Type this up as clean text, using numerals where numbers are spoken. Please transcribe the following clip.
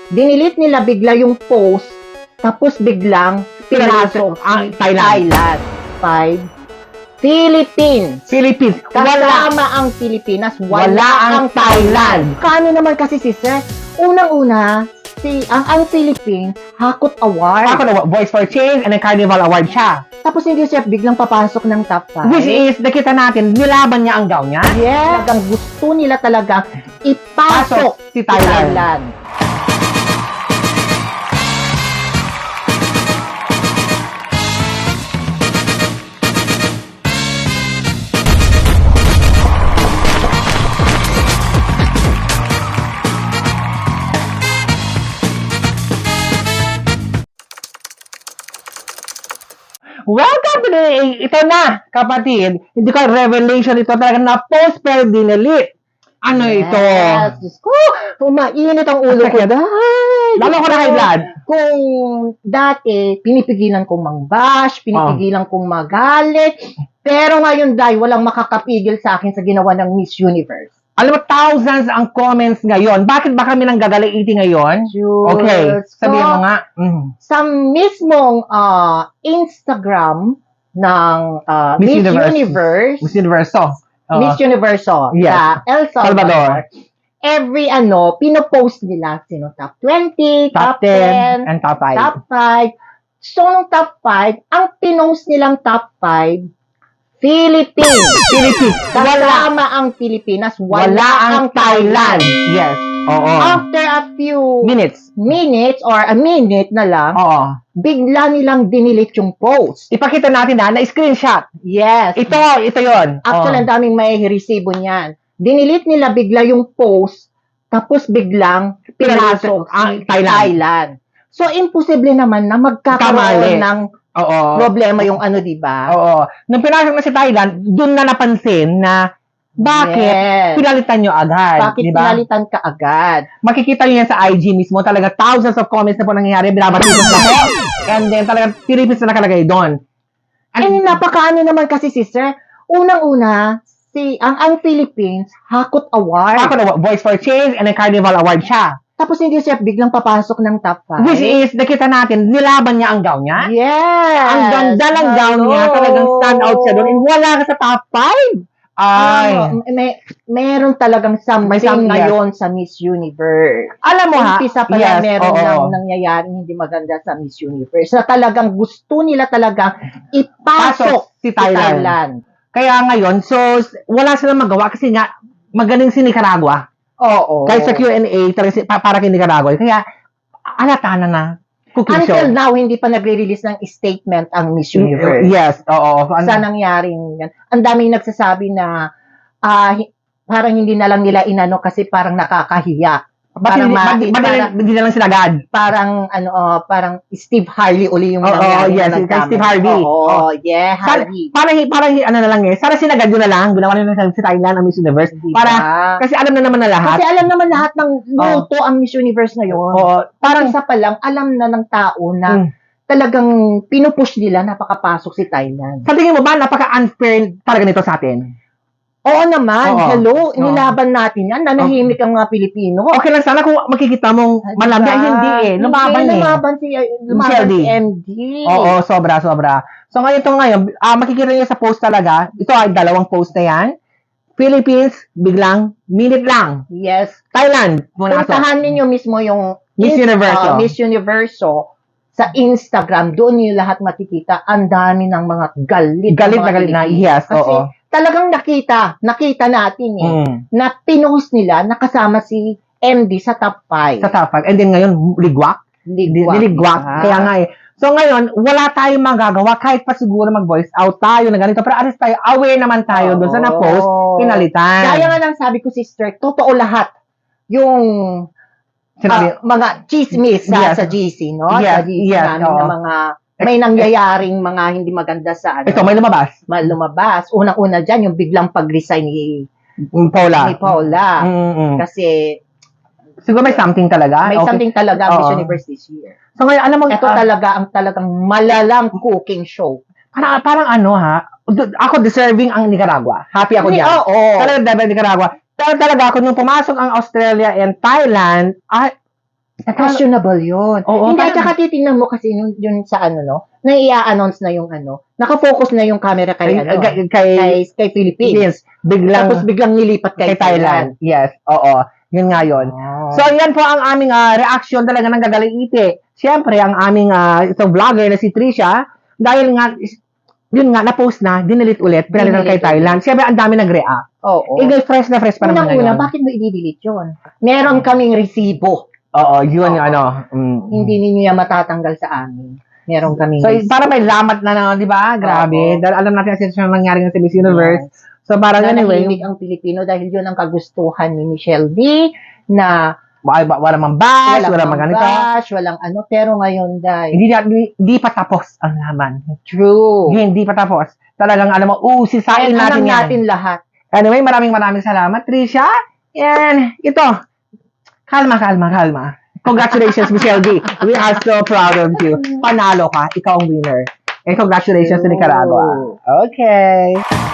Dinilit nila bigla yung post, tapos biglang pinasok ang Thailand. 5. Philippines. Philippines. Kasama ang Pilipinas, Wala ang Thailand. Kano naman kasi si Sir? Unang-una, ang Philippines, Hakot Award. Ako na, Voice for Change and then Carnival Award siya. Tapos hindi siya biglang papasok ng top 5. Which is, nakita natin, nilaban niya ang gown niya. Yes. Talagang gusto nila talaga ipasok Si Thailand. Welcome to ito na, kapatid. Hindi ko revelation ito talaga na post pero dinilit. Ano ito? Yes. Diyos ko, umainit ang ulo ko. Lalo ko na high blood. Kung dati, pinipigilan kong mang-bash, pinipigilan kong magalit, pero ngayon dahil walang makakapigil sa akin sa ginawa ng Miss Universe. Alam mo, thousands ang comments ngayon. Bakit ba kami nang gagalaiti ngayon? Okay, sabihin mo nga. Sa mismong Instagram ng Miss Universe, Miss Universo. Miss Universo yes. sa El Salvador. Every pinopost nila sino top 20, top 10, and top 5. top 5. So, nung top 5, ang pinost nilang top 5, Philippines. Kasama ang Pilipinas, wala ang Thailand. Yes. Oo. After a few minutes or a minute na lang, Oo. bigla nilang dinilit yung post. Ipakita natin na screenshot. Yes. Ito yon. Actually, ang daming may resibo niyan. Dinilit nila bigla yung post, tapos biglang pinasok ang Thailand. So, imposible naman na magkakaroon ng problema yung di ba? Oo. Nung pinasok na si Thailand, doon na napansin na bakit pinalitan nyo agad. Bakit pinalitan ka agad? Makikita nyo yan sa IG mismo. Talaga thousands of comments na po nangyayari. Binabatisos na po. And then talaga Philippines na nakalagay doon. Napakaano naman kasi si Sir. Unang-una, ang Philippines, Hakot Award. Ako na, Voice for Change and then Carnival Award siya. Tapos hindi siya biglang papasok ng top 5. Which is, nakita natin, nilaban niya ang gown niya. Yes! Ang ganda ng gown niya. Talagang stand out siya doon. And wala ka sa top 5. Ay. Meron talagang something ngayon sa Miss Universe. Alam mo ha? Umpisa pala meron lang nangyayaring hindi maganda sa Miss Universe. Na talagang gusto nila talagang ipasok si Thailand. Kaya ngayon, so, wala silang magawa kasi nga, magaling si Nicaragua. Oo. Kahit sa Q&A, para kay Nicaragua. Kaya, alata na. Until now, hindi pa nagre-release ng statement ang Miss Universe. Yes, oo. Sa nangyaring yan. Ang daming nagsasabi na parang hindi na lang nila inano kasi parang nakakahiya. Parang hindi na lang sinagad. Parang parang Steve Harvey uli yung nangyari. Yes, Steve Harvey. Harvey. Parang ano na lang sana sinagad yun na lang. Ginawa nila si Thailand ang Miss Universe. Diba? Kasi alam na naman na lahat. Kasi alam naman lahat ng luto ang Miss Universe ngayon. Parang isa pa lang, alam na ng tao na talagang pinupush nila napakapasok si Thailand. Sa tingin mo ba, napaka-unfair talaga nito sa atin? Oo naman. Hello, nilaban natin yan. Nanahimik ang mga Pilipino. Okay lang sana kung makikita mong malandi. Ay, hindi Lumaban lumaban si MD. Oo, sobra. So ngayon, makikita niyo sa post talaga. Ito ay dalawang post na yan. Philippines, biglang, minute lang. Yes. Thailand. Puntahan ninyo mismo yung Miss Universo. Miss Universo sa Instagram. Doon niyo lahat makikita. Ang dami ng mga galit na. Yes, oo. Talagang nakita natin na pinost nila nakasama si MD sa top 5. Sa top 5. And then ngayon, ligwak. Kaya nga So ngayon, wala tayong magagawa kahit pa siguro mag-voice out tayo na ganito. Pero at least tayo, aware naman tayo doon sa na-post, pinalitan. Kaya nga lang sabi ko, sister, totoo lahat. Yung mga chismis sa GC, no? Yes, sa GC namin na mga may nangyayaring mga hindi maganda sa Ito, may lumabas. Unang-una dyan, yung biglang pag-resign ni Paula. Kasi, siguro may something talaga. May something talaga ang Miss Universe this year. So ngayon, alam mo, ito talaga ang talagang malalang cooking show. Parang ako deserving ang Nicaragua. Happy ako diyan. Talaga Nicaragua. Talaga ako, nung pumasok ang Australia and Thailand, Questionable yun. Oo, Hindi, parang- at saka titingnan mo kasi yun sa na i-announce na yung nakafocus na yung camera kay kay Philippines. Tapos biglang nilipat kay Thailand. Yes, oo. Yun nga yun. Oh. So, yan po ang aming reaction talaga ng Gagaling-ite. Siyempre, ang aming isang vlogger na si Trisha, dahil nga, yun nga, na-post na, dinilit ulit, pinalitan kay Thailand. Siyempre, ang dami nag-react. Oo. Fresh na fresh pa naman ngayon. Unang-una, bakit mo i-delete yun? Meron kaming resibo. Oo, yun yung Hindi ninyo yan matatanggal sa amin. Meron kaming So, resibo. para may lamat na, di ba? Grabe. Oo. Dahil alam natin ang sitwasyon na nangyari sa Miss Universe. So, parang anyway. Nanahimik ang Pilipino dahil yun ang kagustuhan ni Michelle D. Na Walang mambash, walang maganito. Walang pero ngayon dahil. Hindi pa tapos ang laman. True. Hindi pa tapos. Talagang alam mo, sisain natin yan. natin lahat. Anyway, maraming salamat, Trisha. And ito, kalma. Congratulations, Michelle D. We are so proud of you. Panalo ka, ikaw ang winner. And congratulations to Nicaragua. Okay.